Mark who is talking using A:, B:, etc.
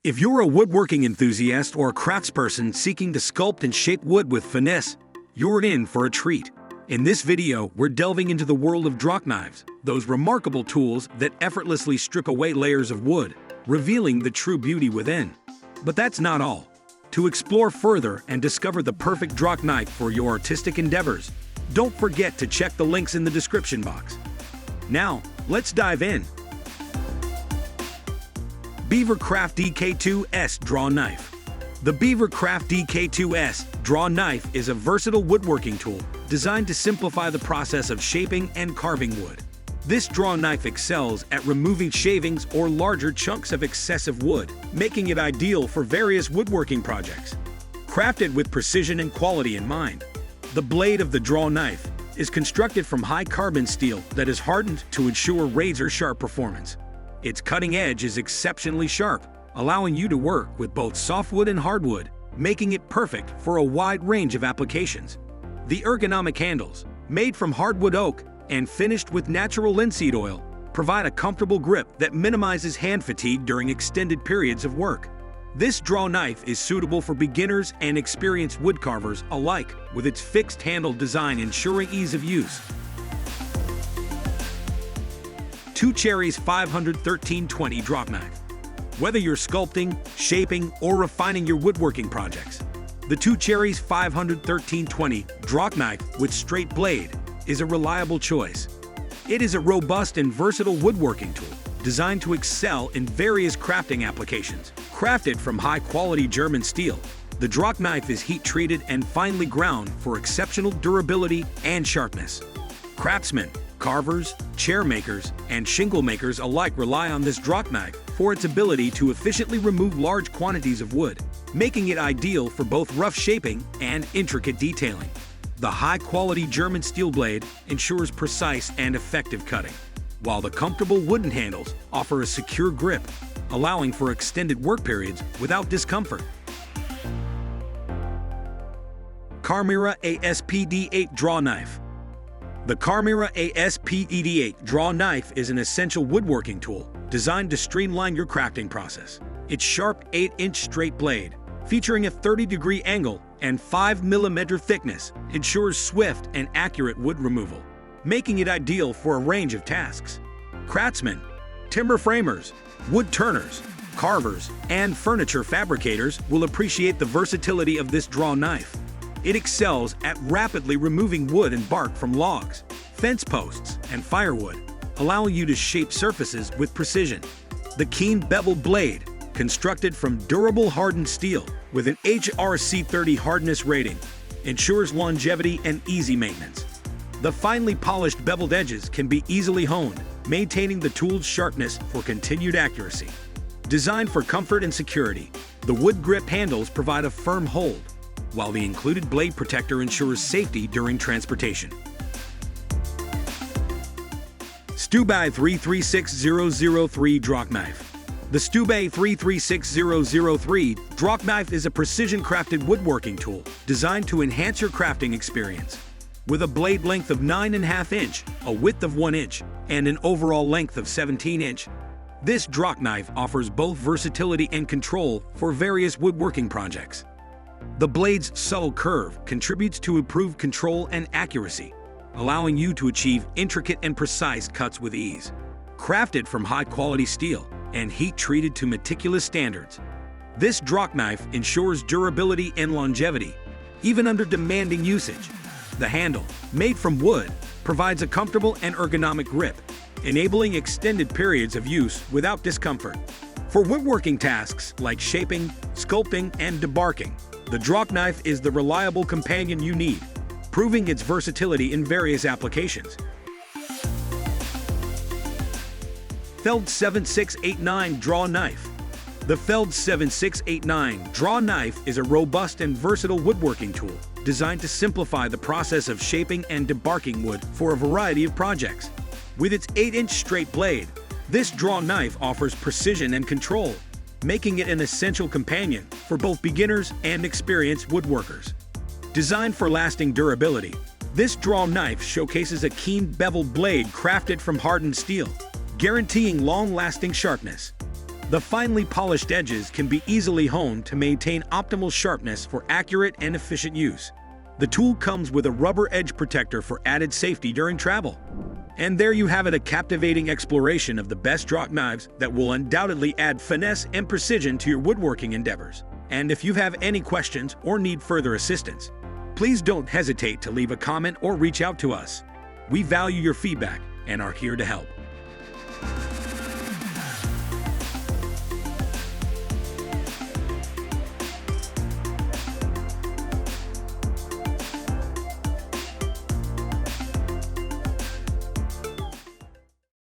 A: If you're a woodworking enthusiast or a craftsperson seeking to sculpt and shape wood with finesse, you're in for a treat. In this video, we're delving into the world of Drawknives, those remarkable tools that effortlessly strip away layers of wood, revealing the true beauty within. But that's not all. To explore further and discover the perfect Drawknife for your artistic endeavors, don't forget to check the links in the description box. Now, let's dive in. BEAVERCRAFT DK2S Drawknife. The BEAVERCRAFT DK2S Drawknife is a versatile woodworking tool designed to simplify the process of shaping and carving wood. This drawknife excels at removing shavings or larger chunks of excessive wood, making it ideal for various woodworking projects. Crafted with precision and quality in mind, the blade of the drawknife is constructed from high carbon steel that is hardened to ensure razor-sharp performance. Its cutting edge is exceptionally sharp, allowing you to work with both softwood and hardwood, making it perfect for a wide range of applications. The ergonomic handles, made from hardwood oak and finished with natural linseed oil, provide a comfortable grip that minimizes hand fatigue during extended periods of work. This drawknife is suitable for beginners and experienced woodcarvers alike, with its fixed handle design ensuring ease of use. CHERRIES 513-20 Drawknife. Whether you're sculpting, shaping, or refining your woodworking projects, the CHERRIES 513-20 Drawknife with straight blade is a reliable choice. It is a robust and versatile woodworking tool designed to excel in various crafting applications. Crafted from high-quality German steel, the Drawknife is heat-treated and finely ground for exceptional durability and sharpness. Craftsmen, carvers, chair makers, and shingle makers alike rely on this Drawknife for its ability to efficiently remove large quantities of wood, making it ideal for both rough shaping and intricate detailing. The high-quality German steel blade ensures precise and effective cutting, while the comfortable wooden handles offer a secure grip, allowing for extended work periods without discomfort. CARMYRA ASPD8 Drawknife. The CARMYRA ASPD8 Drawknife is an essential woodworking tool designed to streamline your crafting process. Its sharp 8-inch straight blade, featuring a 30-degree angle and 5mm thickness, ensures swift and accurate wood removal, making it ideal for a range of tasks. Craftsmen, timber framers, wood turners, carvers, and furniture fabricators will appreciate the versatility of this drawknife. It excels at rapidly removing wood and bark from logs, fence posts, and firewood, allowing you to shape surfaces with precision. The keen beveled blade, constructed from durable hardened steel with an HRC30 hardness rating, ensures longevity and easy maintenance. The finely polished beveled edges can be easily honed, maintaining the tool's sharpness for continued accuracy. Designed for comfort and security, the wood grip handles provide a firm hold, while the included blade protector ensures safety during transportation. STUBAI 336003 Drawknife. The STUBAI 336003 Drawknife is a precision-crafted woodworking tool designed to enhance your crafting experience. With a blade length of 9.5 inch, a width of 1 inch, and an overall length of 17 inch, this Drawknife offers both versatility and control for various woodworking projects. The blade's subtle curve contributes to improved control and accuracy, allowing you to achieve intricate and precise cuts with ease. Crafted from high-quality steel and heat-treated to meticulous standards, this Drawknife ensures durability and longevity, even under demanding usage. The handle, made from wood, provides a comfortable and ergonomic grip, enabling extended periods of use without discomfort. For woodworking tasks like shaping, sculpting, and debarking, the Drawknife is the reliable companion you need, proving its versatility in various applications. Feld 7689 Drawknife. The Feld 7689 Drawknife is a robust and versatile woodworking tool designed to simplify the process of shaping and debarking wood for a variety of projects. With its 8-inch straight blade, this drawknife offers precision and control, making it an essential companion for both beginners and experienced woodworkers. Designed for lasting durability, this drawknife showcases a keen beveled blade crafted from hardened steel, guaranteeing long-lasting sharpness. The finely polished edges can be easily honed to maintain optimal sharpness for accurate and efficient use. The tool comes with a rubber edge protector for added safety during travel. And there you have it, a captivating exploration of the best draw knives that will undoubtedly add finesse and precision to your woodworking endeavors. And if you have any questions or need further assistance, please don't hesitate to leave a comment or reach out to us. We value your feedback and are here to help.